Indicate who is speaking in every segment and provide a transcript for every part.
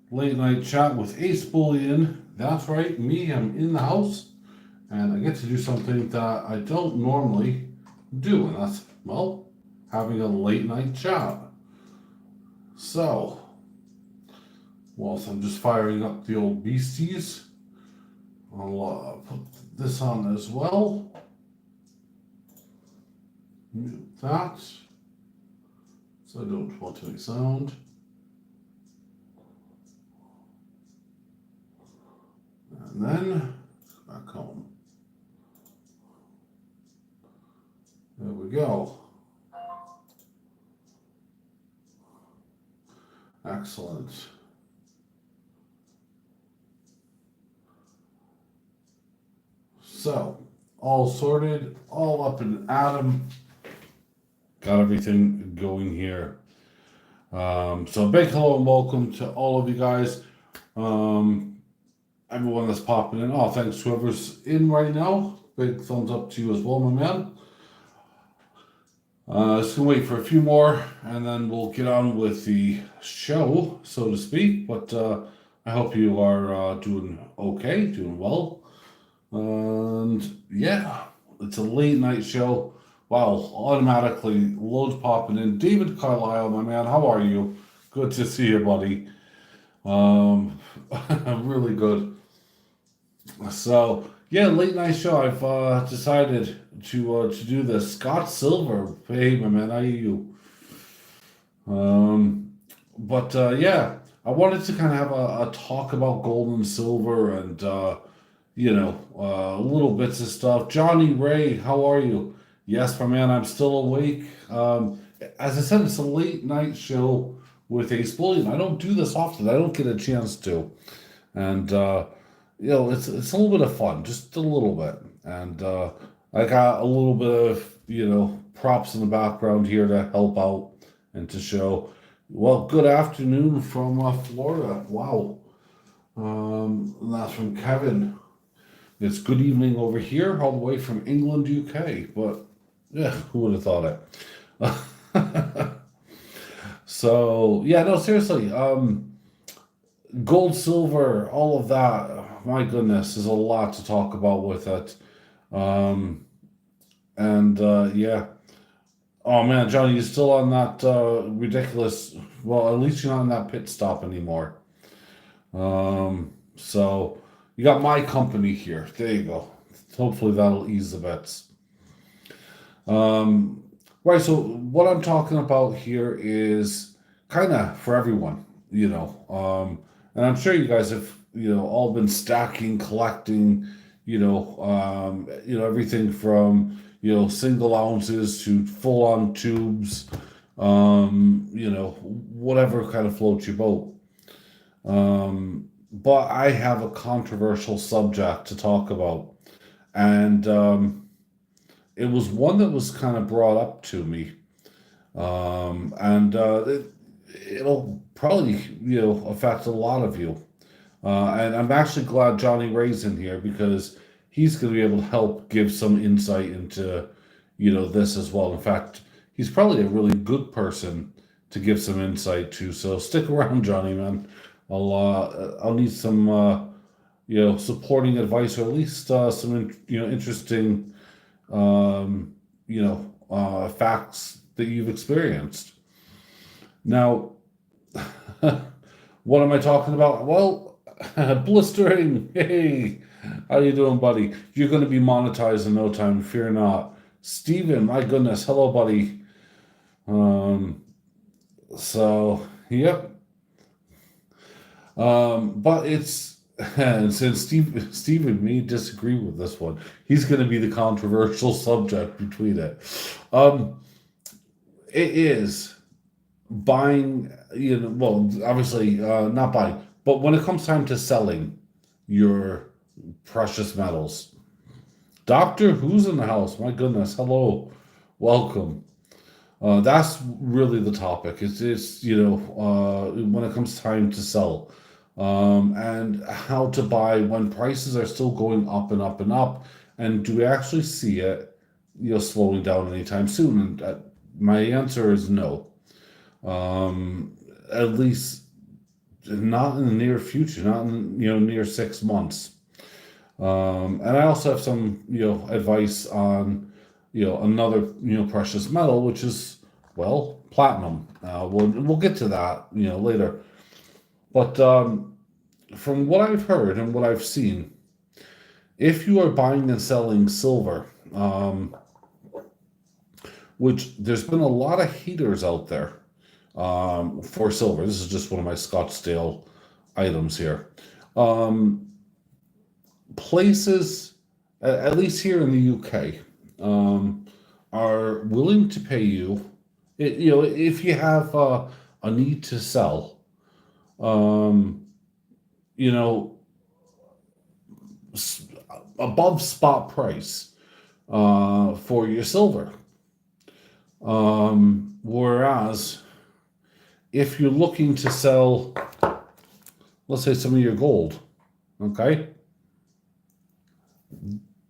Speaker 1: late night chat with AceBullion. That's right, me. I'm in the house, and I get to do something that I don't normally do, and that's having a late night chat. So, whilst I'm just firing up the old beasties, I'll put this on as well. Mute that, so I don't want any sound. And then back home. There we go. Excellent. So, all sorted, all up in Atom. Got everything going here. So, big hello and welcome to all of you guys. Everyone that's popping in. Oh, thanks whoever's in right now. Big thumbs up to you as well, my man. Just gonna wait for a few more, and then we'll get on with the show, so to speak. But I hope you are doing okay, doing well. And yeah, it's a late night show. Wow, automatically loads popping in. David Carlisle, my man, how are you? Good to see you, buddy. Really good. So yeah, late night show. I've decided to do this. Scott Silver, hey my man, how are you? But I wanted to kind of have a talk about gold and silver and little bits of stuff. Johnny Ray, how are you? Yes, my man, I'm still awake. As I said, it's a late night show with AceBullion. I don't do this often. I don't get a chance to, and it's a little bit of fun, just a little bit, and I got a little bit of props in the background here to help out and to show. Well, good afternoon from Florida. Wow, and that's from Kevin. It's good evening over here, all the way from England, UK. But yeah, who would have thought it? So yeah, no, seriously. Gold, silver, all of that. My goodness, there's a lot to talk about with it. Um, yeah. Oh man, Johnny, you're still on that ridiculous. Well, at least you're not on that pit stop anymore. So you got my company here. There you go. Hopefully that'll ease the bets. Um, right. So what I'm talking about here is kind of for everyone. And I'm sure you guys have all been stacking, collecting, everything from single ounces to full on tubes, whatever kind of floats your boat. But I have a controversial subject to talk about, and it was one that was kind of brought up to me, and it'll probably affect a lot of you. And I'm actually glad Johnny Ray's in here because he's going to be able to help give some insight into this as well. In fact, he's probably a really good person to give some insight to. So stick around, Johnny, man. I'll need some supporting advice, or at least some interesting facts that you've experienced. Now, what am I talking about? Well, blistering. Hey, how you doing, buddy? You're going to be monetized in no time. Fear not. Steven, my goodness, hello, buddy. So, yep. But it's and since Steve and me disagree with this one, he's going to be the controversial subject between it. It is buying. Well, obviously not buying, but when it comes time to selling your precious metals. Doctor, who's in the house? My goodness, hello, welcome. That's really the topic. It's when it comes time to sell, and how to buy when prices are still going up and up and up, and do we actually see it, slowing down anytime soon? And my answer is no. At least not in the near future, not in near 6 months. And I also have some advice on another precious metal, which is platinum. We'll get to that later. But from what I've heard and what I've seen, if you are buying and selling silver, which there's been a lot of haters out there for silver. This is just one of my Scottsdale items here. Places, at least here in the UK, are willing to pay you, if you have a need to sell, you know, above spot price for your silver. Whereas if you're looking to sell, let's say some of your gold, okay,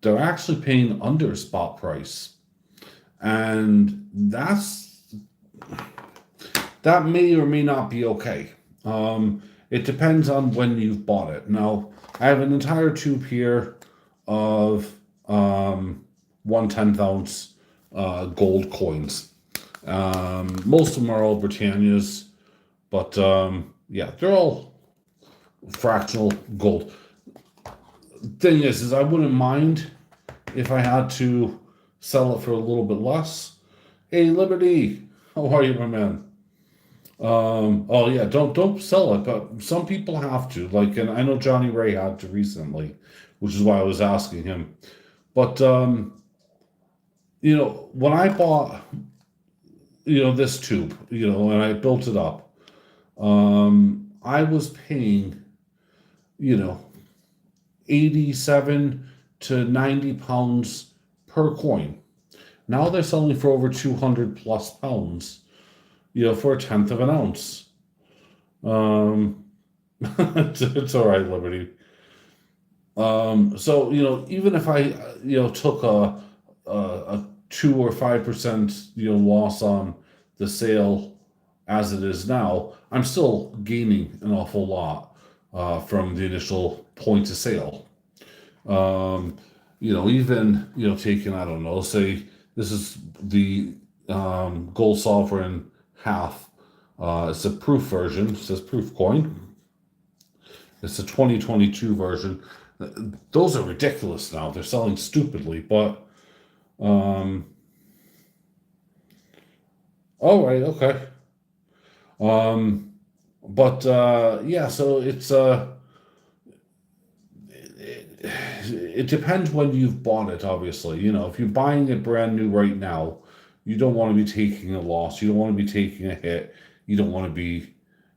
Speaker 1: they're actually paying under spot price. And that may or may not be okay. It depends on when you've bought it. Now, I have an entire tube here of 1/10 ounce gold coins. Most of them are all Britannias, but yeah, they're all fractional gold. Thing is I wouldn't mind if I had to sell it for a little bit less. Hey, Liberty, how are you, my man? Oh yeah, don't sell it, but some people have to. Like, and I know Johnny Ray had to recently, which is why I was asking him. But when I bought this tube, and I built it up, I was paying 87 to 90 pounds per coin. Now they're selling for over 200 plus pounds, for 1/10 of an ounce. It's all right, Liberty. So even if I took a 2 or 5% loss on the sale as it is now, I'm still gaining an awful lot from the initial point of sale. Even taking, I don't know, say this is the Gold Sovereign half. It's a proof version. It says proof coin. It's a 2022 version. Those are ridiculous now. They're selling stupidly, but all right, okay. But yeah, so it depends when you've bought it, obviously. If you're buying it brand new right now, you don't want to be taking a loss. You don't want to be taking a hit. You don't want to be,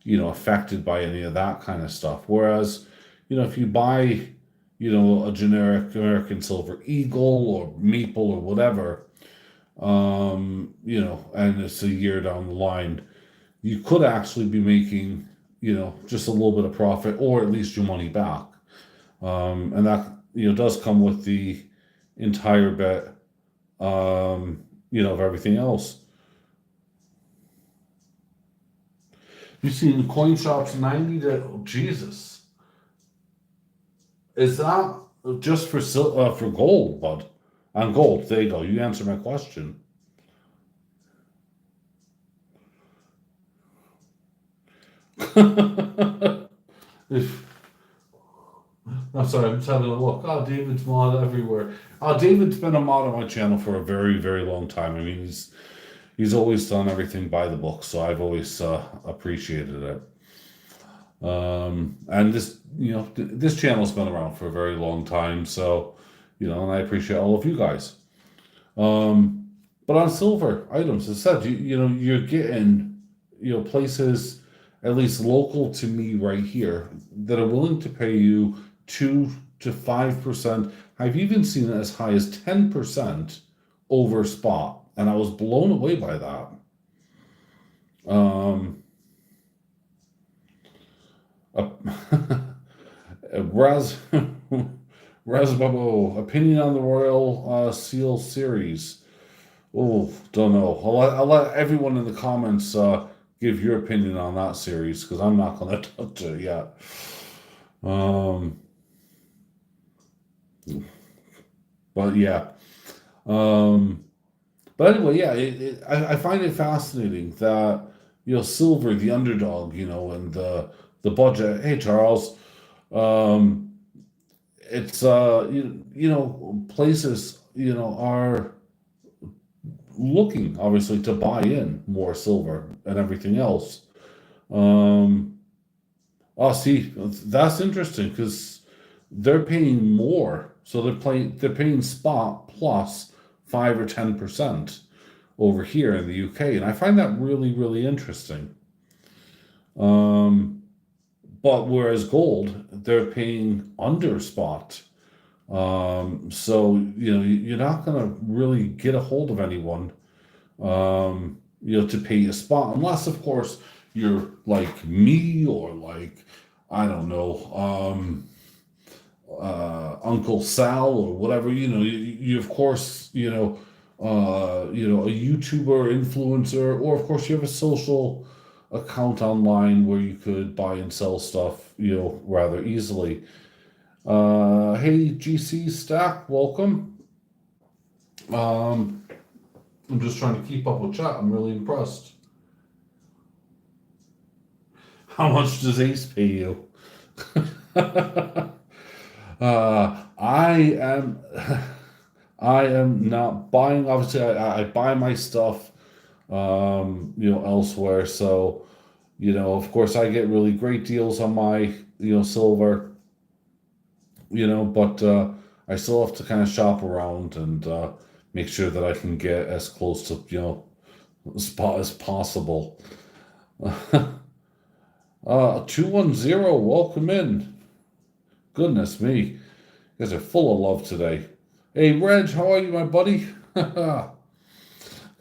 Speaker 1: affected by any of that kind of stuff. Whereas, if you buy, a generic American Silver Eagle or Maple or whatever, and it's a year down the line, you could actually be making, just a little bit of profit or at least your money back. And that, does come with the entire bit, of everything else. You've seen coin shops 90 to, oh, Jesus. Is that just for gold, bud? On gold, there you go. You answer my question. I'm sorry, I'm just having a look. Oh, David's mod everywhere. David's been a mod on my channel for a very, very long time. I mean, he's always done everything by the book, so I've always appreciated it. And this channel's been around for a very long time, so and I appreciate all of you guys. But on silver items, as I said, you're getting places, at least local to me right here, that are willing to pay you 2 to 5%. I've even seen it as high as 10% over spot, and I was blown away by that. Razbabo, opinion on the Royal Seal series. Oh, don't know. I'll let everyone in the comments give your opinion on that series because I'm not gonna touch it yet. Um, but yeah. Um, but anyway, yeah. I find it fascinating that Silver, the underdog, and the budget. Hey, Charles. Um, it's places are looking obviously to buy in more silver and everything else. Um, oh, see, that's interesting because they're paying more, so they're paying spot plus 5 or 10% over here in the UK, and I find that really really interesting. Um, but whereas gold, they're paying under spot. So you're not gonna really get a hold of anyone to pay a spot, unless of course you're like me or like I don't know, Uncle Sal or whatever. You of course a YouTuber influencer, or of course you have a social account online where you could buy and sell stuff rather easily. Hey GC Stack, welcome. Um, I'm just trying to keep up with chat. I'm really impressed. How much does Ace pay you? I am I am not buying. Obviously, I buy my stuff elsewhere. So, of course I get really great deals on my, silver, but I still have to kind of shop around and make sure that I can get as close to, spot as possible. 210, welcome in. Goodness me. You guys are full of love today. Hey, Reg, how are you, my buddy? Guys,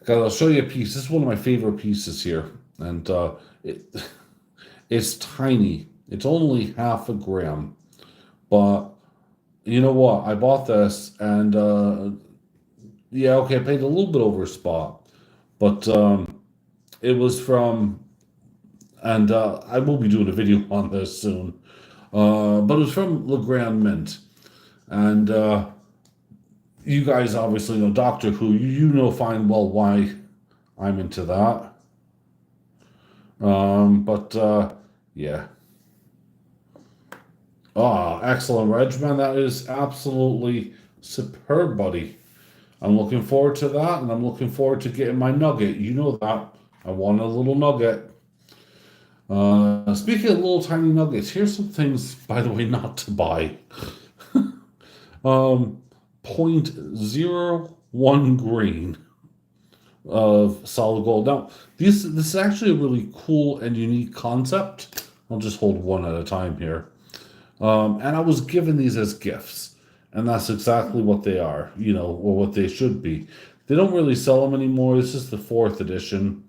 Speaker 1: I'll show you a piece. This is one of my favorite pieces here. And it, it's tiny. It's only half a gram. But you know what? I bought this and yeah, okay, I paid a little bit over spot. But it was from, and I will be doing a video on this soon. But it was from LeGrand Mint. And you guys obviously know Doctor Who. You know fine well why I'm into that. But yeah. Ah, excellent, Reg, man. That is absolutely superb, buddy. I'm looking forward to that, and I'm looking forward to getting my nugget. You know that. I want a little nugget. Speaking of little tiny nuggets, here's some things, by the way, not to buy. Um, 0.01 grain of solid gold. Now, this is actually a really cool and unique concept. I'll just hold one at a time here. And I was given these as gifts, and that's exactly what they are, or what they should be. They don't really sell them anymore. This is the fourth edition,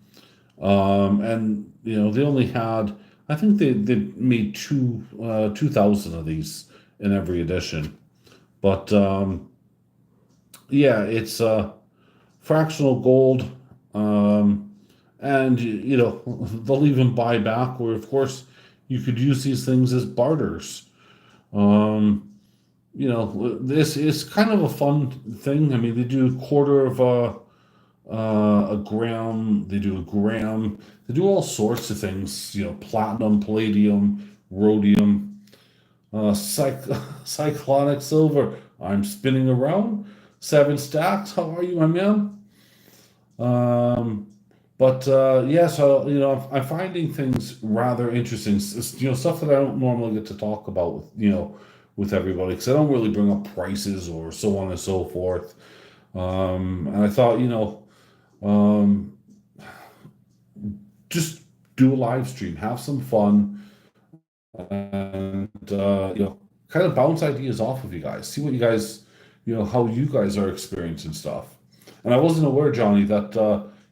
Speaker 1: and they only had, I think they made 2,000 of these in every edition. But yeah, it's fractional gold, and they'll even buy back. Where of course you could use these things as barters. Um, this is kind of a fun thing. I mean, they do a quarter of a gram. They do a gram. They do all sorts of things. Platinum, palladium, rhodium, cyclonic silver. I'm spinning around. 7 stacks. How are you, my man? Um, but yeah, so I'm finding things rather interesting. Stuff that I don't normally get to talk about with everybody because I don't really bring up prices or so on and so forth. And I thought, um, just do a live stream, have some fun, and kind of bounce ideas off of you guys. See what you guys, how you guys are experiencing stuff. And I wasn't aware, Johnny, that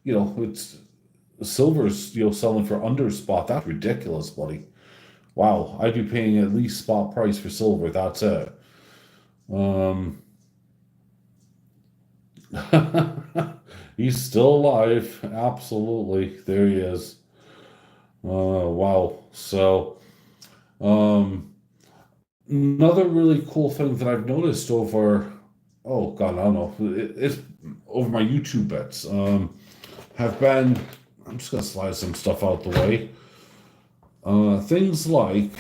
Speaker 1: it's silver's selling for under spot. That's ridiculous, buddy. Wow, I'd be paying at least spot price for silver. That's it. Um, he's still alive. Absolutely, there he is. Wow. So, um, another really cool thing that I've noticed over, oh God, I don't know, it's over my YouTube bits, have been, I'm just gonna slide some stuff out the way. Things like,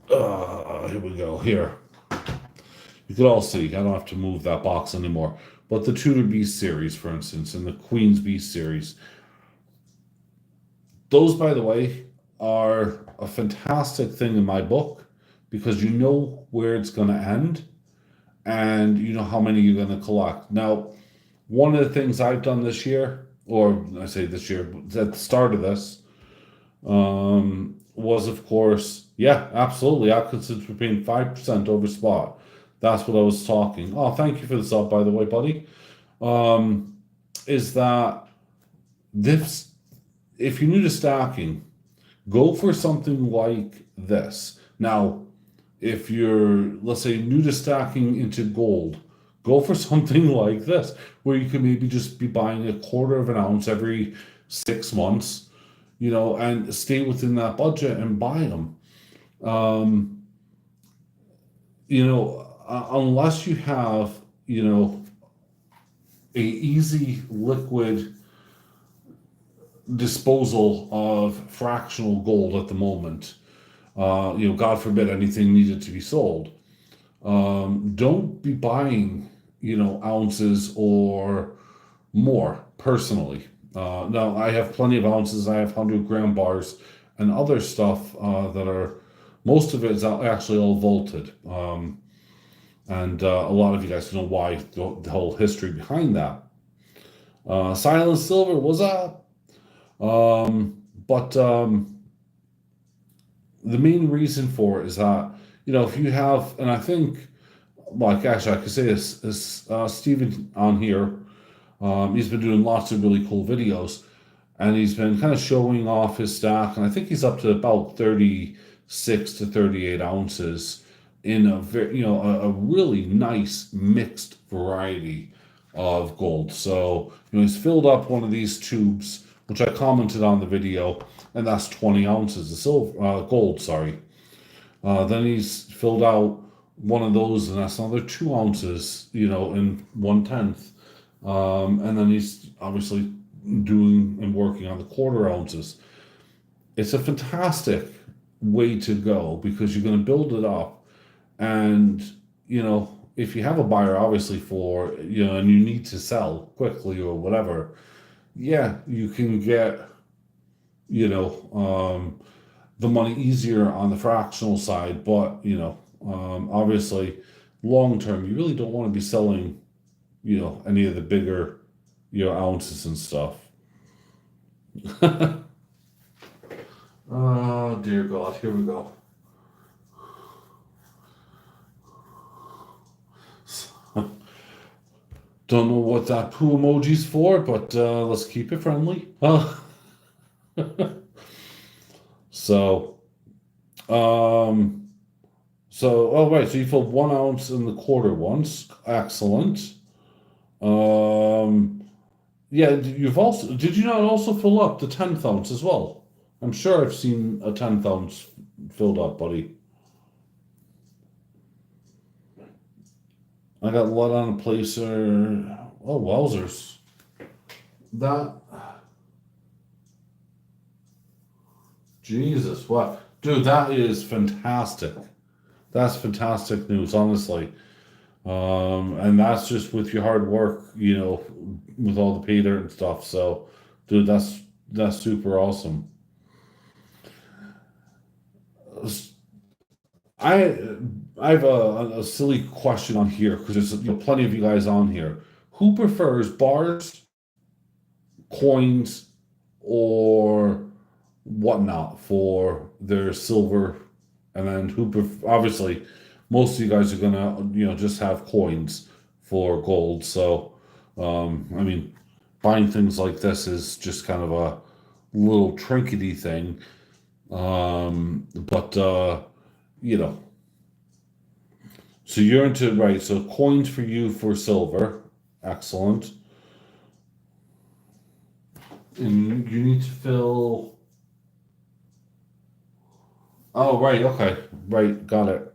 Speaker 1: here we go, here. You can all see, I don't have to move that box anymore. But the Tudor Beast series, for instance, and the Queen's Beast series, those, by the way, are a fantastic thing in my book because you know where it's going to end and you know how many you're going to collect. Now, one of the things I've done this year, or I say this year, at the start of this, was of course, yeah, absolutely. I consider paying 5% over spot. That's what I was talking. Oh, thank you for the sub, by the way, buddy. Um, is that this, if you're new to stacking, go for something like this. Now, if you're, let's say, new to stacking into gold, go for something like this, where you could maybe just be buying a quarter of an ounce every 6 months, and stay within that budget and buy them. Um, Unless you have, a easy liquid disposal of fractional gold at the moment, God forbid anything needed to be sold. Don't be buying, ounces or more personally. Now, I have plenty of ounces. I have 100-gram bars and other stuff that are, most of it is actually all vaulted. And a lot of you guys know why, the whole history behind that. Silent Silver, what's up? But the main reason for it is that, if you have, and I think, well, actually, I could say this, is Steven on here. He's been doing lots of really cool videos, and he's been kind of showing off his stack, and I think he's up to about 36 to 38 ounces in a very, a really nice mixed variety of gold. So, he's filled up one of these tubes, which I commented on the video, and that's 20 ounces of gold, sorry. Then he's filled out one of those, and that's another 2 ounces, in 1/10. And then he's obviously doing and working on the quarter ounces. It's a fantastic way to go because you're going to build it up. And, if you have a buyer, obviously, and you need to sell quickly or whatever, yeah, you can get, the money easier on the fractional side. But, obviously, long term, you really don't want to be selling, any of the bigger, ounces and stuff. Oh, dear God, here we go. Don't know what that poo emoji's for, but let's keep it friendly. So, um, oh right, so you filled 1 ounce in the quarter once. Excellent. Yeah, did you not also fill up the 10th ounce as well? I'm sure I've seen a 10th ounce filled up, buddy. I got lead on a placer. Oh, wowzers. That, Jesus, what? Dude, that is fantastic. That's fantastic news, honestly. And that's just with your hard work, with all the pay dirt and stuff. So, dude, that's super awesome. I I have a silly question on here because there's plenty of you guys on here. Who prefers bars, coins, or whatnot for their silver? And then obviously, most of you guys are gonna just have coins for gold. So, I mean, buying things like this is just kind of a little trinkety thing. But you know, so you're into, right? So coins for you for silver, excellent. And you need to fill. Oh, right. Okay. Right. Got it.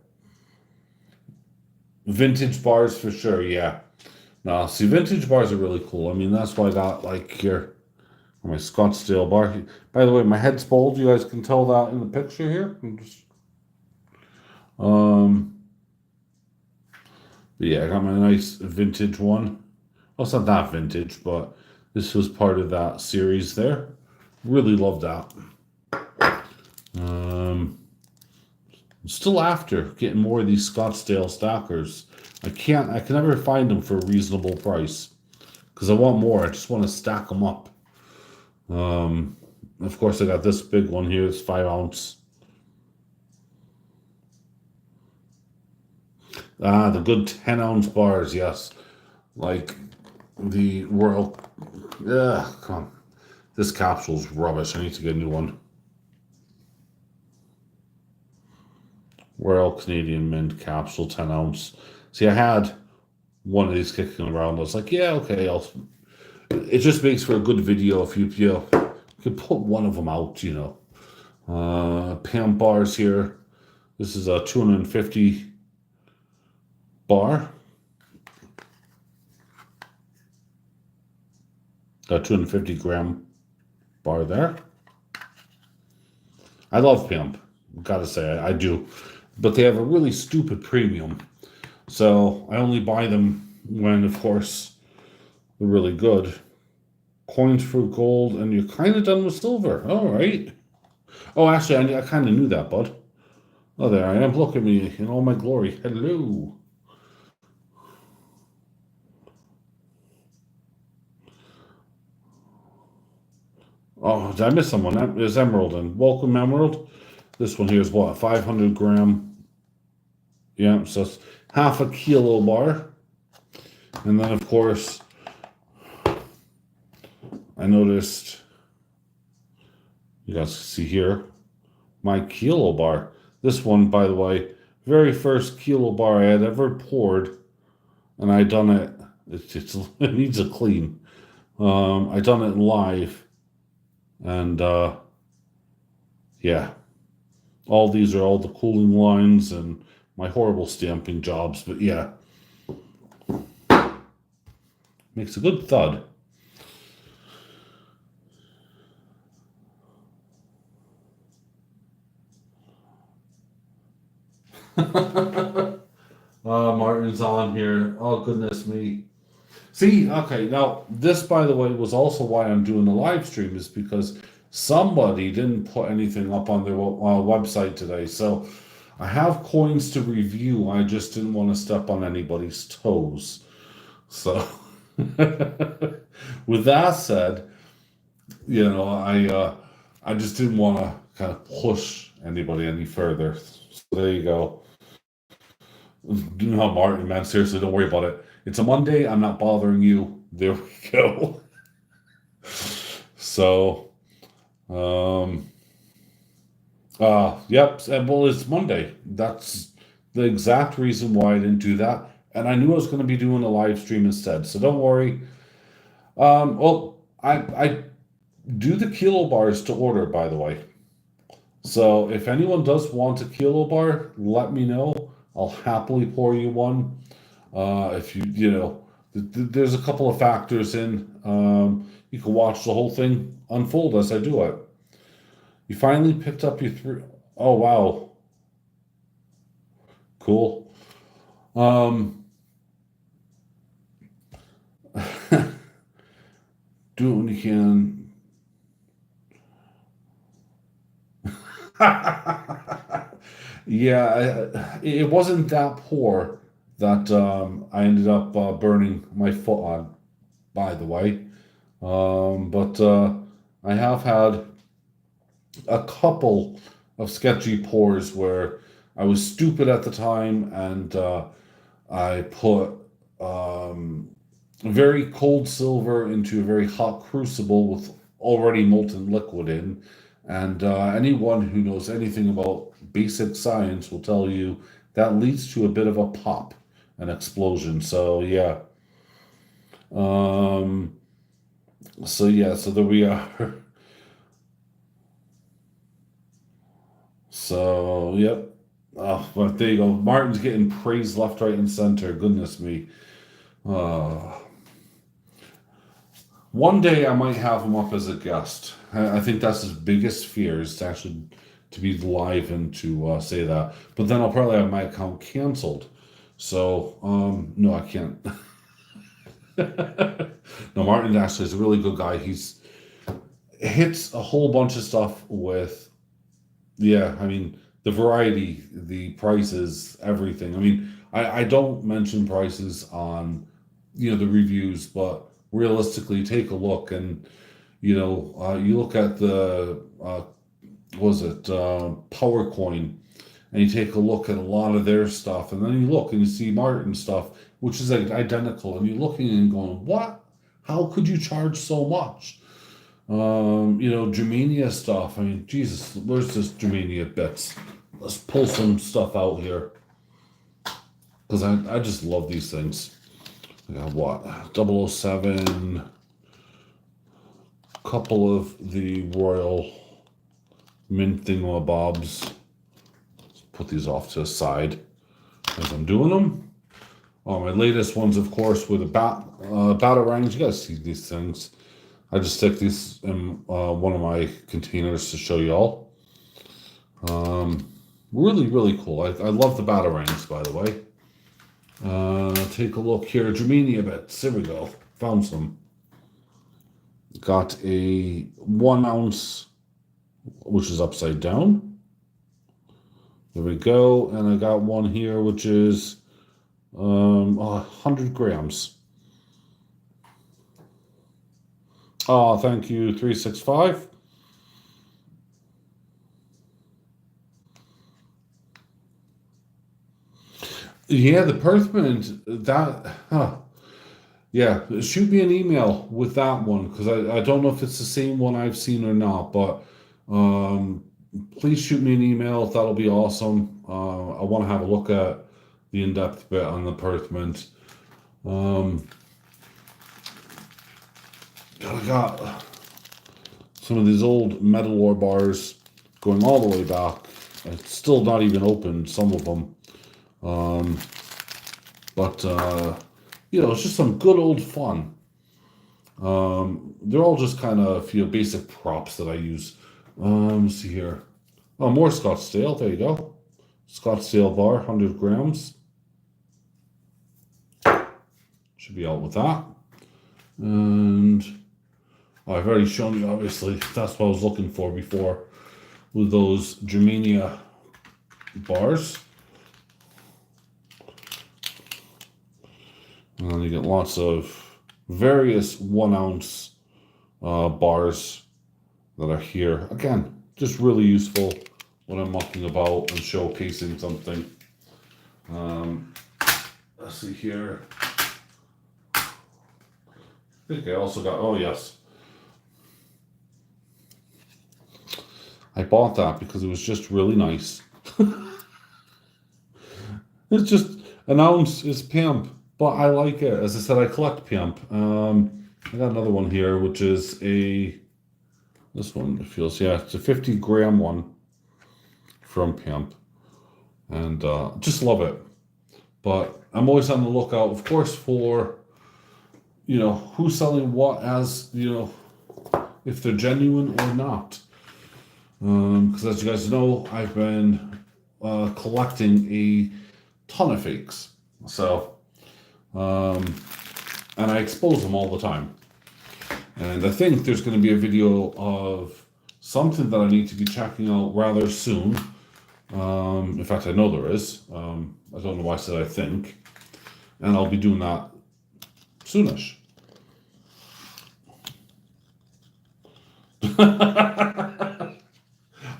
Speaker 1: Vintage bars for sure. Yeah. No, see, vintage bars are really cool. I mean, that's why I got like here my Scottsdale bar. By the way, my head's bald. You guys can tell that in the picture here. Um, but yeah, I got my nice vintage one. Well, it's not that vintage, but this was part of that series there. Really love that. Um, Still after getting more of these Scottsdale stackers. I can never find them for a reasonable price because I want more. I just want to stack them up. Um, of course, I got this big one here. It's 5 ounce. Ah, the good 10 ounce bars. Yes, like the Royal. Yeah, come on. This capsule's rubbish. I need to get a new one. Royal Canadian Mint capsule 10 ounce. See, I had one of these kicking around. I was like, yeah, okay. It just makes for a good video if you could put one of them out. Pam bars here. This is a 250 bar. A 250 gram bar there. I love Pimp. Gotta say, I do. But they have a really stupid premium. So I only buy them when, of course, they're really good. Coins for gold, and you're kind of done with silver. All right. Oh, actually, I kind of knew that, bud. Oh, there I am. Look at me in all my glory. Hello. Oh, did I miss someone? There's Emerald, and welcome, Emerald. This one here is what, 500 gram? Yeah, so it's half a kilo bar. And then, of course, I noticed, you guys can see here, my kilo bar. This one, by the way, very first kilo bar I had ever poured, and I done it. It needs a clean. I done it live, and yeah, all these are all the cooling lines and my horrible stamping jobs. But yeah, makes a good thud. Martin's on here. Oh, goodness me. See, okay, now this, by the way, was also why I'm doing the live stream, is because somebody didn't put anything up on their website today. So I have coins to review. I just didn't want to step on anybody's toes. So, with that said, I just didn't want to kind of push anybody any further. So there you go. No, Martin, man, seriously, don't worry about it. It's a Monday. I'm not bothering you. There we go. So, um, yep. Well, it's Monday. That's the exact reason why I didn't do that. And I knew I was going to be doing a live stream instead. So don't worry. Well, I do the kilo bars to order, by the way. So if anyone does want a kilo bar, let me know. I'll happily pour you one. If there's a couple of factors in. You can watch the whole thing unfold as I do it. You finally picked up your three. Oh wow, cool. Um, do it when you can. Yeah, it wasn't that poor that I ended up burning my foot on, by the way. But I have had a couple of sketchy pours where I was stupid at the time, and I put very cold silver into a very hot crucible with already molten liquid in. And anyone who knows anything about basic science will tell you that leads to a bit of a pop, an explosion. So, yeah. Um, So yeah, so there we are. So yep. Oh, but there you go. Martin's getting praised left, right, and center. Goodness me. Uh, One day I might have him up as a guest. I think that's his biggest fear is to actually to be live and to say that. But then I'll probably have my account canceled. So no, I can't. No, Martin actually is a really good guy. He's hits a whole bunch of stuff with yeah. I mean the variety, the prices, everything. I mean I don't mention prices on the reviews, but realistically take a look and you look at the was it PowerCoin, and you take a look at a lot of their stuff, and then you look and you see Martin stuff, which is like identical, and you're looking and going, what? How could you charge so much? Germania stuff. I mean, Jesus, where's this Germania bits? Let's pull some stuff out here because I just love these things. I got what? 007, couple of the Royal Mint thingamabobs. Let's put these off to the side as I'm doing them. My latest ones, of course, were the batarangs. You guys see these things. I just stick these in one of my containers to show y'all. Really, really cool. I love the batarangs, by the way. Take a look here. Germania bits. There we go. Found some. Got a 1 ounce, which is upside down. There we go. And I got one here, which is 100 grams. Oh, thank you, 365. Yeah, the Perthman, yeah, shoot me an email with that one because I don't know if it's the same one I've seen or not, but please shoot me an email. That'll be awesome. I want to have a look at the in-depth bit on the Perthman. I got some of these old metal ore bars going all the way back. It's still not even open, some of them. But it's just some good old fun. They're all just kind of basic props that I use. Let's see here. Oh, more Scottsdale. There you go. Scottsdale bar, 100 grams. Should be out with that. And I've already shown you, obviously, that's what I was looking for before with those Germania bars. And then you get lots of various 1 ounce bars that are here. Again, just really useful when I'm mucking about and showcasing something. Let's see here. I think I also got, oh yes. I bought that because it was just really nice. It's just an ounce is pimp, but I like it. As I said, I collect pimp. I got another one here, which is this one it feels, it's a 50 gram one from pimp. And just love it. But I'm always on the lookout, of course, for, who's selling what as, if they're genuine or not. Because as you guys know, I've been collecting a ton of fakes. So, and I expose them all the time. And I think there's going to be a video of something that I need to be checking out rather soon. In fact, I know there is. I don't know why I said I think. And I'll be doing that soonish.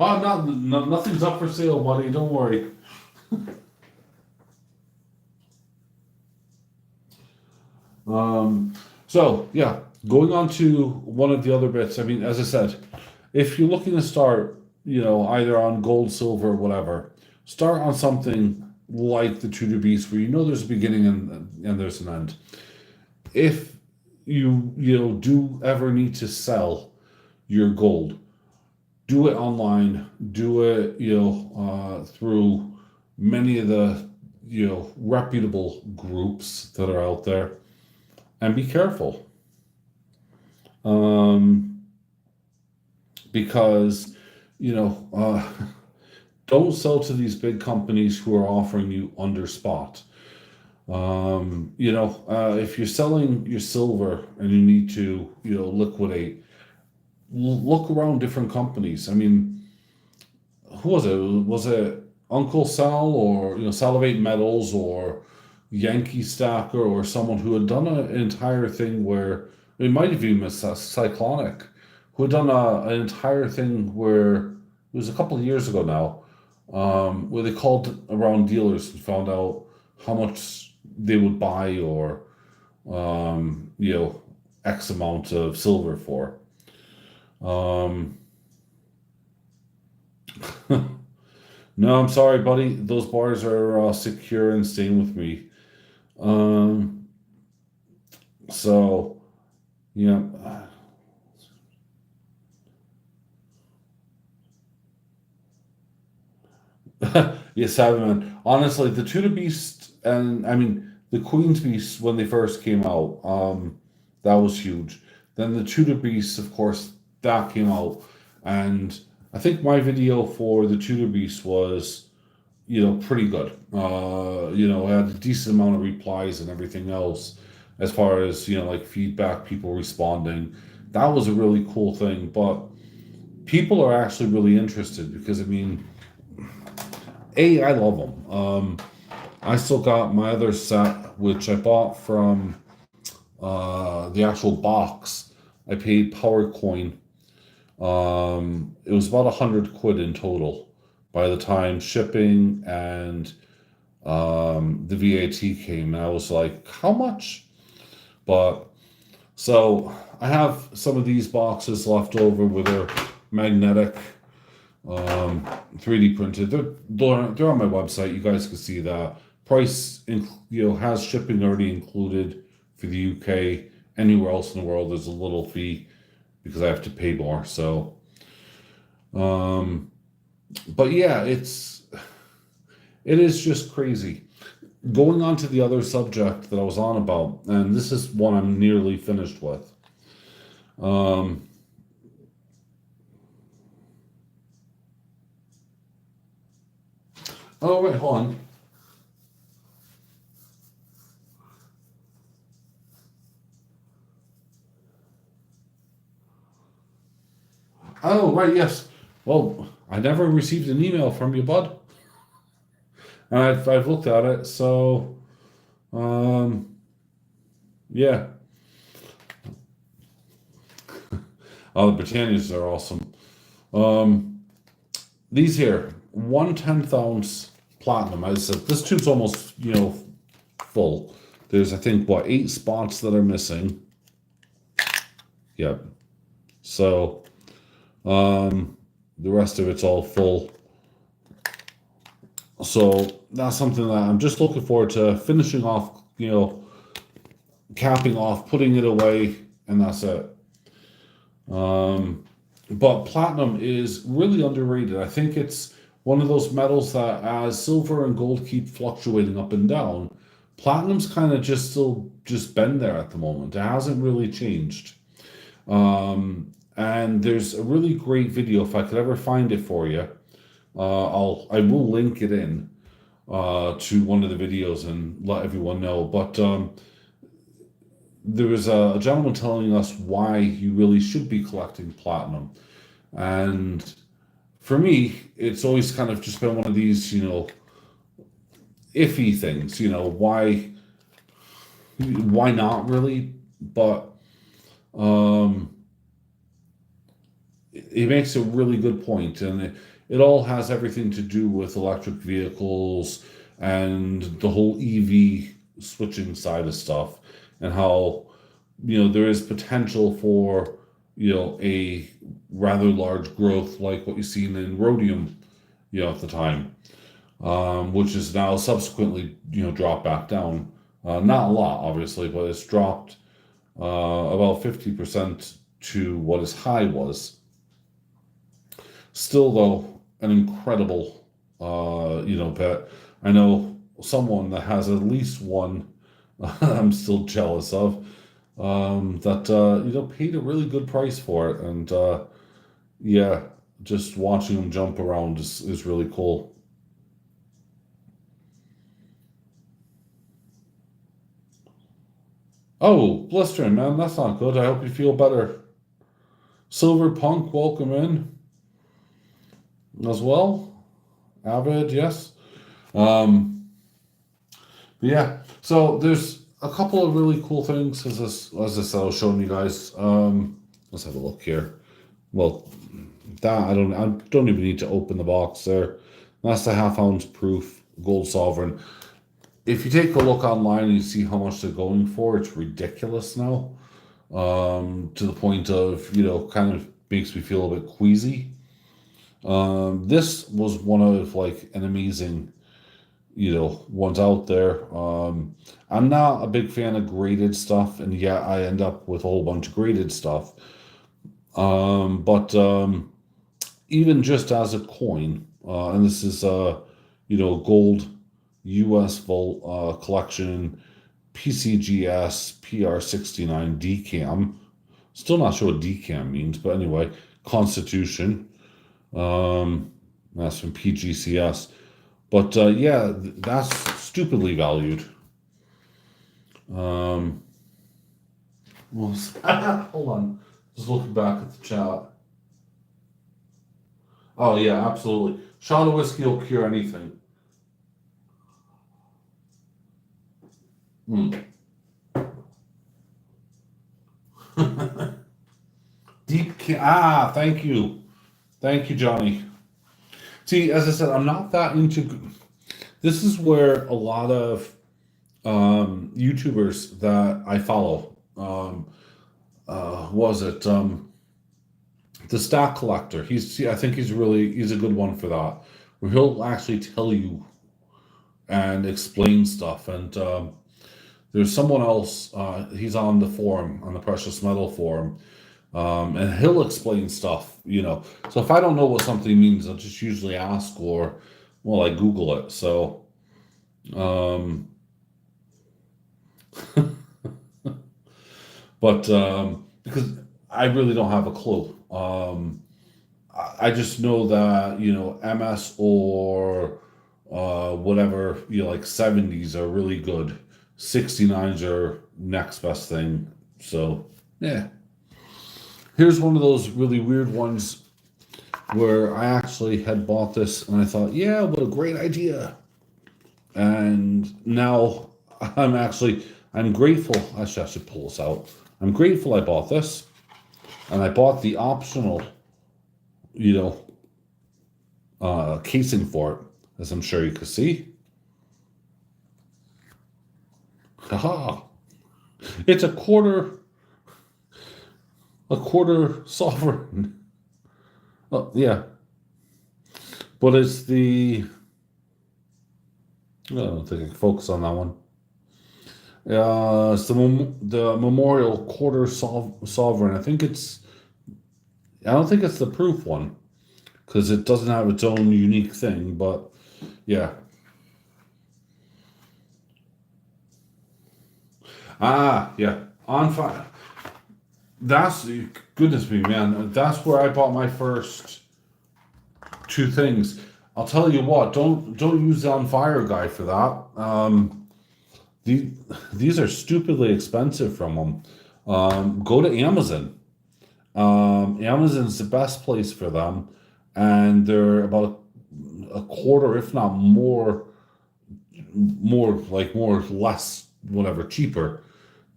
Speaker 1: Oh, nothing's up for sale, buddy. Don't worry. So yeah, going on to one of the other bits. I mean, as I said, if you're looking to start, either on gold, silver, whatever, start on something like the Tudor Beast, where there's a beginning and there's an end. If do ever need to sell your gold, do it online, do it through many of the reputable groups that are out there, and be careful. Um, because you know don't sell to these big companies who are offering you under spot. If you're selling your silver and you need to liquidate, look around different companies. I mean, who was it? Was it Uncle Sal, or Salivate Metals, or Yankee Stacker, or someone who had done an entire thing where it might have even been Cyclonic, who had done an entire thing where it was a couple of years ago now, where they called around dealers and found out how much they would buy, or X amount of silver for. Um, no, I'm sorry, buddy. Those bars are secure and staying with me. Um, so yeah. Yes, Cyberman. Honestly, the Tuna Beast, and I mean the Queen's Beast when they first came out, that was huge. Then the Tudor Beast, of course, that came out, and I think my video for the Tudor Beast was, pretty good. I had a decent amount of replies and everything else, as far as like feedback, people responding. That was a really cool thing, but people are actually really interested because I mean I love them. I still got my other set, which I bought from the actual box. I paid Power Coin. It was about 100 quid in total by the time shipping and the VAT came. And I was like, how much? But so I have some of these boxes left over with their magnetic 3D printed. They're on my website. You guys can see that price. Has shipping already included for the UK. Anywhere else in the world, there's a little fee because I have to pay more. So, but yeah, it is just crazy. Going on to the other subject that I was on about, and this is one I'm nearly finished with. Um, oh wait, hold on. Oh right, yes. Well, I never received an email from you, bud. And I've looked at it, so um, yeah. Oh, the Britannias are awesome. Um, these here, 1/10 ounce platinum. I said this tube's almost full. There's I think what 8 spots that are missing. Yep. So the rest of it's all full. So that's something that I'm just looking forward to finishing off. Capping off, putting it away, and that's it. Um, but platinum is really underrated. I think it's one of those metals that, as silver and gold keep fluctuating up and down, platinum's kind of just still just been there at the moment. It hasn't really changed. And there's a really great video if I could ever find it for you. I will link it in to one of the videos and let everyone know. But there was a gentleman telling us why you really should be collecting platinum. And for me, it's always kind of just been one of these, iffy things. Why not really? But um, he makes a really good point, and it all has everything to do with electric vehicles and the whole EV switching side of stuff, and how there is potential for a rather large growth like what you've seen in rhodium at the time, which is now subsequently dropped back down, not a lot obviously, but it's dropped about 50% to what his high was. Still, though, an incredible, bet. I know someone that has at least one I'm still jealous of, that, paid a really good price for it. And, yeah, just watching him jump around is really cool. Oh, blistering, man, that's not good. I hope you feel better. Silver Punk, welcome in as well. Avid, yes. Um, yeah. So there's a couple of really cool things as I said, I was showing you guys. Let's have a look here. Well, that I don't even need to open the box there. That's the half ounce proof gold sovereign. If you take a look online and you see how much they're going for, it's ridiculous now. To the point of, kind of makes me feel a bit queasy. This was one of like an amazing, ones out there. I'm not a big fan of graded stuff, and yeah, I end up with a whole bunch of graded stuff. But even just as a coin, and this is gold U.S. Vault collection PCGS PR69 DCAM. Still not sure what DCAM means, but anyway, Constitution. That's from PGCS. But yeah, that's stupidly valued. Well, hold on. Just looking back at the chat. Oh yeah, absolutely. Shot of whiskey will cure anything. Hmm. Thank you. Thank you, Johnny. See, as I said, I'm not that into. This is where a lot of YouTubers that I follow, was it the stock collector? I think he's a good one for that. Where he'll actually tell you and explain stuff. And there's someone else. He's on the forum, on the precious metal forum, and he'll explain stuff. So if I don't know what something means, I'll just usually ask, or well, I Google it. So, but because I really don't have a clue. I just know that MS or whatever, like 70s are really good. 69s are next best thing. So yeah. Here's one of those really weird ones where I actually had bought this and I thought, yeah, what a great idea. And now I'm grateful. Actually, I should pull this out. I'm grateful I bought this. And I bought the optional, casing for it, as I'm sure you can see. Haha. It's a quarter sovereign. Oh, yeah. But it's I don't think I can focus on that one. It's the Memorial Quarter Sovereign. I don't think it's the proof one because it doesn't have its own unique thing. But yeah. Yeah. On fire. That's goodness me, man. That's where I bought my first two things. I'll tell you what. Don't use the on fire guy for that. These are stupidly expensive from them. Go to Amazon. Amazon's the best place for them, and they're about a quarter, if not more, less, whatever, cheaper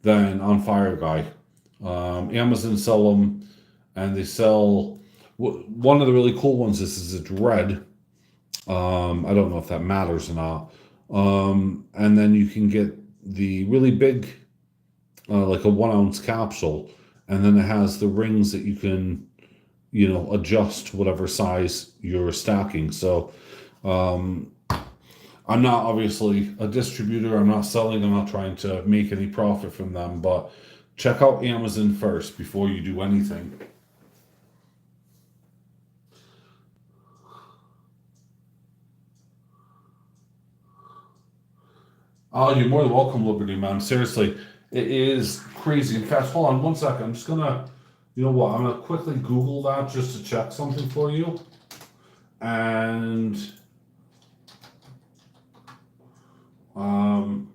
Speaker 1: than on fire guy. Amazon sell them, and they sell one of the really cool ones. It's red. I don't know if that matters or not. And then you can get the really big, like a 1 ounce capsule, and then it has the rings that you can, adjust whatever size you're stacking. So, I'm not obviously a distributor. I'm not selling. I'm not trying to make any profit from them, but check out Amazon first before you do anything. Oh, you're more than welcome, Liberty Man. Seriously, it is crazy. In fact, hold on one second. I'm just gonna, you know what? I'm gonna quickly Google that just to check something for you. And um,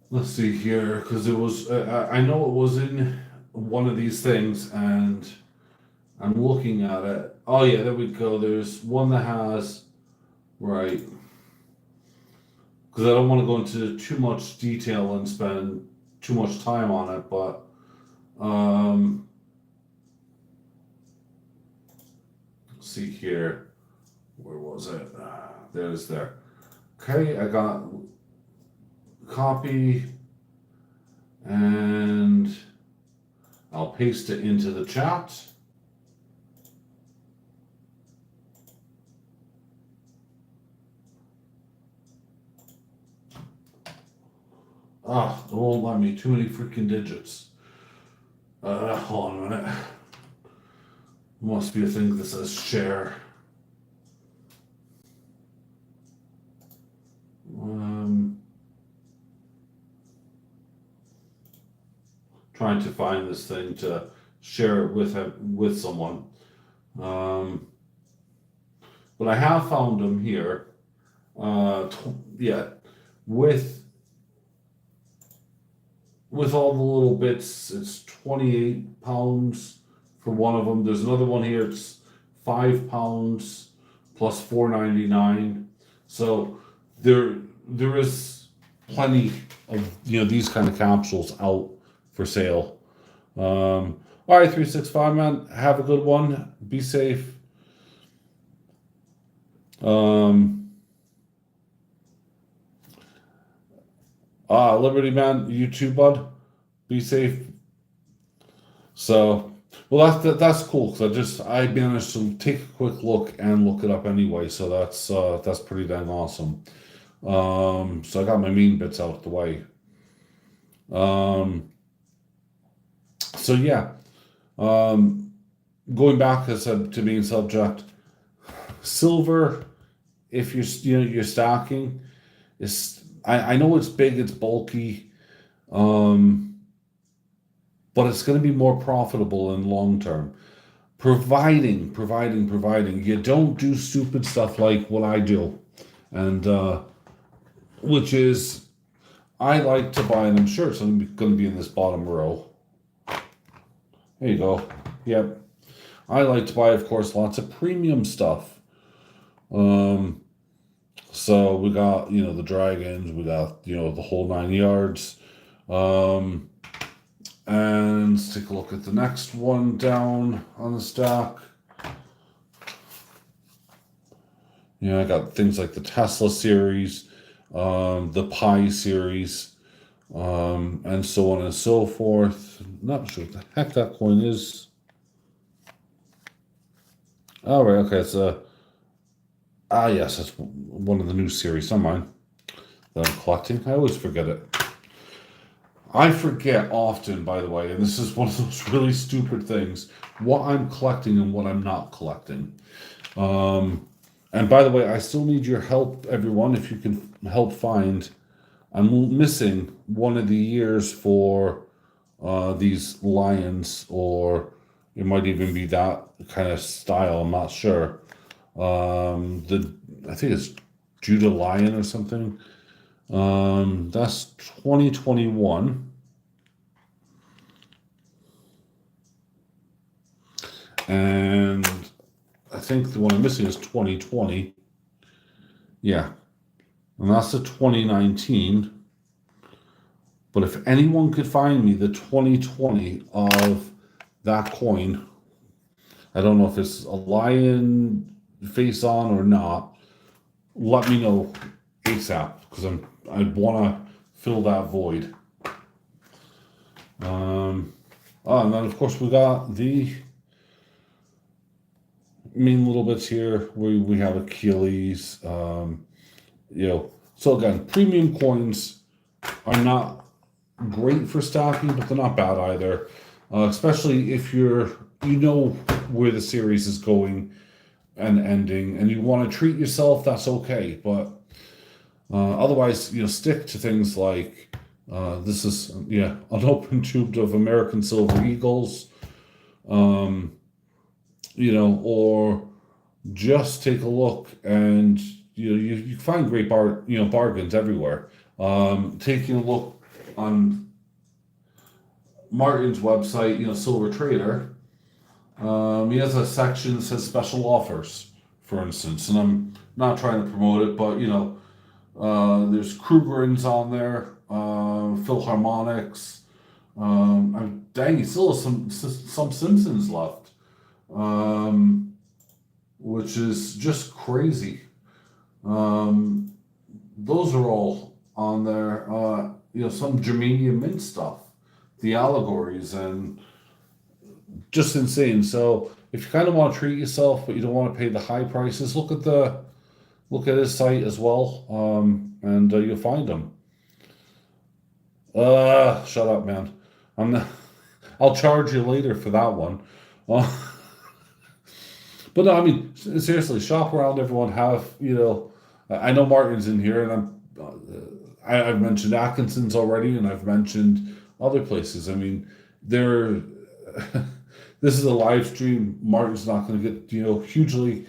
Speaker 1: let's see here, because it was. I know it was in one of these things, and I'm looking at it. Oh yeah, there we go. There's one that has right. Because I don't want to go into too much detail and spend too much time on it, but let's see here. Where was it? There it is there. Okay, I got copy and I'll paste it into the chat. Ah, it won't let me. Too many freaking digits. Hold on a minute. Must be a thing that says share. Trying to find this thing to share it with someone. But I have found them here. Yeah, with all the little bits, it's 28 pounds for one of them. There's another one here. It's 5 pounds plus $4.99. So there is plenty of these kind of capsules out for sale. All right, 365 man. Have a good one. Be safe. Liberty man, you too, bud. Be safe. So, well, that's cool because I managed to take a quick look and look it up anyway. So that's pretty dang awesome. So I got my mean bits out of the way. So yeah, going back as I said to being subject, silver. If you're stocking, is I know it's big, it's bulky, but it's going to be more profitable in long term, providing you don't do stupid stuff like what I do, and which is I like to buy, and I'm sure it's going to be in this bottom row. There you go. Yep. I like to buy, of course, lots of premium stuff. So we got, the dragons, we got, the whole 9 yards. And let's take a look at the next one down on the stack. I got things like the Tesla series, the Pi series, and so on and so forth. Not sure what the heck that coin is. All right, okay, it's yes, that's one of the new series. Some mine that I'm collecting. I always forget it. I forget often, by the way, and this is one of those really stupid things, what I'm collecting and what I'm not collecting. And by the way, I still need your help, everyone, if you can help find. I'm missing one of the years for these lions, or it might even be that kind of style. I'm not sure. I think it's Judah Lion or something. That's 2021. And I think the one I'm missing is 2020. Yeah. And that's the 2019. But if anyone could find me the 2020 of that coin, I don't know if it's a lion face on or not, let me know ASAP, because I want to fill that void. And then of course we got the main little bits here. We have Achilles. So again, premium coins are not great for stacking, but they're not bad either. Especially if you know where the series is going and ending, and you want to treat yourself, that's okay. But otherwise, stick to things like this is unopened tube of American Silver Eagles, or just take a look, and you find great bargains everywhere. Taking a look on Martin's website, Silver Trader. He has a section that says special offers, for instance, and I'm not trying to promote it, but there's Krugerrands on there, Philharmonics. Dang, he still has some Simpsons left, which is just crazy. Those are all on there. Some Germanium Mint stuff, the allegories, and just insane. So if you kind of want to treat yourself, but you don't want to pay the high prices, look at his site as well, and you'll find them. Shut up, man. I'm not. I'll charge you later for that one. But no, I mean seriously, shop around. Everyone have I know Martin's in here, and I've mentioned Atkinson's already, and I've mentioned other places. I mean, they're. This is a live stream. Martin's not going to get hugely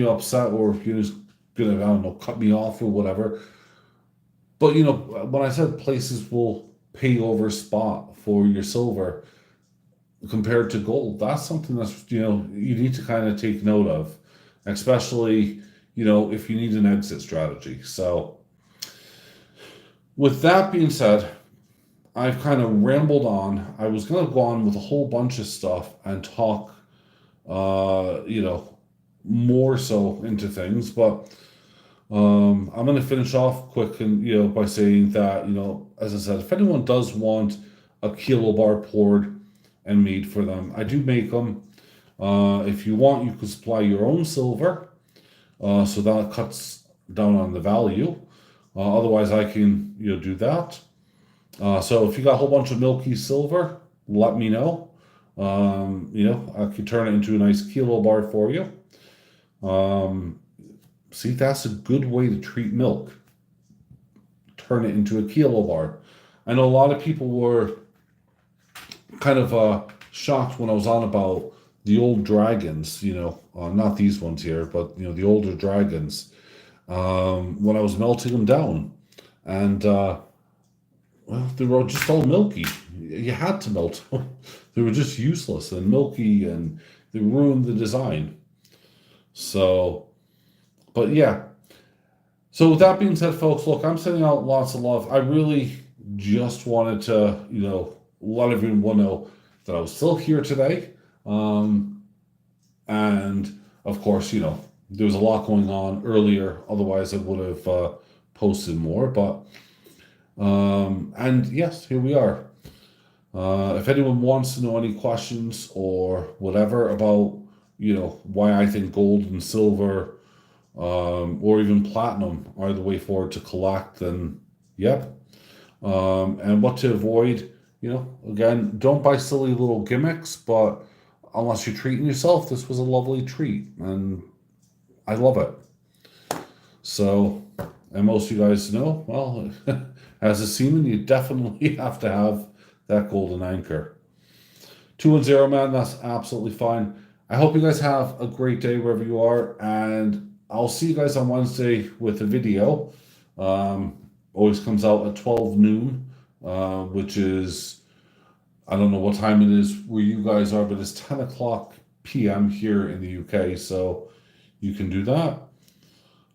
Speaker 1: upset, or he's going to, I don't know, cut me off or whatever. But when I said places will pay over spot for your silver compared to gold, that's something that's you need to kind of take note of, especially if you need an exit strategy. So with that being said, I've kind of rambled on. I was going to go on with a whole bunch of stuff and talk, more so into things, but I'm going to finish off quick and, by saying that, as I said, if anyone does want a kilobar poured and made for them, I do make them. If you want, you can supply your own silver, so that cuts down on the value. Otherwise, I can, do that. So if you got a whole bunch of milky silver, let me know. I could turn it into a nice kilobar for you. See, that's a good way to treat milk. Turn it into a kilobar. I know a lot of people were kind of shocked when I was on about the old dragons, not these ones here, but, the older dragons, when I was melting them down. And, well, they were just all milky. You had to melt them. They were just useless and milky, and they ruined the design. So, but yeah. So with that being said, folks, look, I'm sending out lots of love. I really just wanted to, let everyone know that I was still here today. And of course, there was a lot going on earlier. Otherwise, I would have posted more. But and yes, here we are. If anyone wants to know any questions or whatever about, why I think gold and silver, or even platinum are the way forward to collect, then yep. And what to avoid, again, don't buy silly little gimmicks, but unless you're treating yourself, this was a lovely treat, and I love it. So, and most of you guys know, well, as a seaman, you definitely have to have that golden anchor. 2-0, man, that's absolutely fine. I hope you guys have a great day wherever you are, and I'll see you guys on Wednesday with a video. Always comes out at 12 noon, which is, I don't know what time it is where you guys are, but it's 10 o'clock p.m. here in the UK, so you can do that.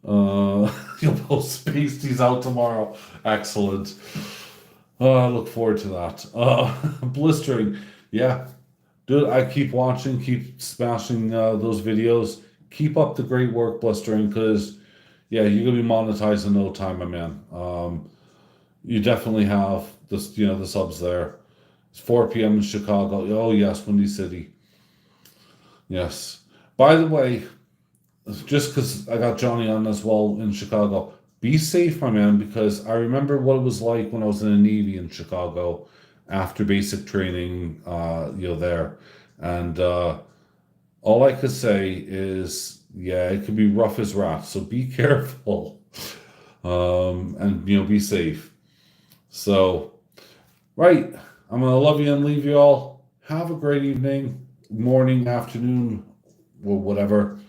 Speaker 1: You'll post Pasties out tomorrow. Excellent. I look forward to that. Blistering. Yeah. Dude, I keep watching, keep smashing those videos. Keep up the great work, Blistering, because, yeah, you're going to be monetized in no time, my man. You definitely have this, the subs there. It's 4 p.m. in Chicago. Oh, yes, Windy City. Yes. By the way, just because I got Johnny on as well in Chicago, be safe, my man, because I remember what it was like when I was in the Navy in Chicago after basic training, there. And all I could say is, yeah, it can be rough as rats. So be careful, and be safe. So, right, I'm gonna love you and leave you all. Have a great evening, morning, afternoon, or whatever,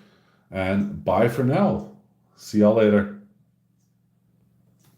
Speaker 1: and bye for now. See y'all later.